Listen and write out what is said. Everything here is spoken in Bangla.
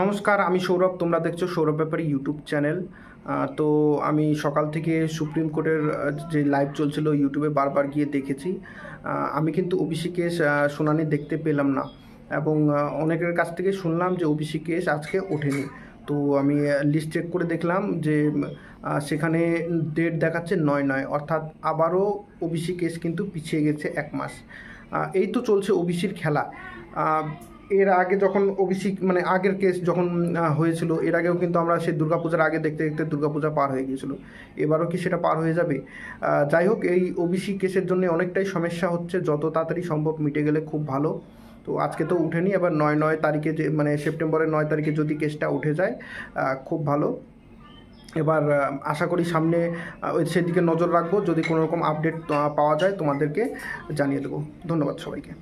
নমস্কার, আমি সৌরভ। তোমরা দেখছো সৌরভ ব্যাপারী ইউটিউব চ্যানেল। তো আমি সকাল থেকে সুপ্রিম কোর্টের যে লাইভ চলছিল ইউটিউবে বারবার গিয়ে দেখেছি। আমি কিন্তু ওবিসি কেস শুনানি দেখতে পেলাম না, এবং অনেকের কাছ থেকে শুনলাম যে ওবিসি কেস আজকে ওঠেনি। তো আমি লিস্ট চেক করে দেখলাম যে সেখানে ডেট দেখাচ্ছে 9/9, অর্থাৎ আবারও ওবিসি কেস কিন্তু পিছিয়ে গেছে 1 মাস। এই তো চলছে ওবিসির খেলা। এর আগে যখন ওবিসি মানে আগের কেস যখন হয়েছিল, এর আগেও কিন্তু আমরা সেই দুর্গাপূজার আগে দেখতে দেখতে দুর্গাপূজা পার হয়ে গিয়েছিল। এবারও কি সেটা পার হয়ে যাবে? যাই হোক, এই ওবিসি কেসের জন্য অনেকটাই সমস্যা হচ্ছে, যত তাড়াতাড়ি সম্ভব মিটে গেলে খুব ভালো। তো আজকে তো উঠেনি, এবার 9/9 যে মানে সেপ্টেম্বরের 9 তারিখে যদি কেসটা উঠে যায় খুব ভালো। এবার আশা করি সামনে সেদিকে নজর রাখবো, যদি কোনো রকম আপডেট পাওয়া যায় তোমাদেরকে জানিয়ে দেবো। ধন্যবাদ সবাইকে।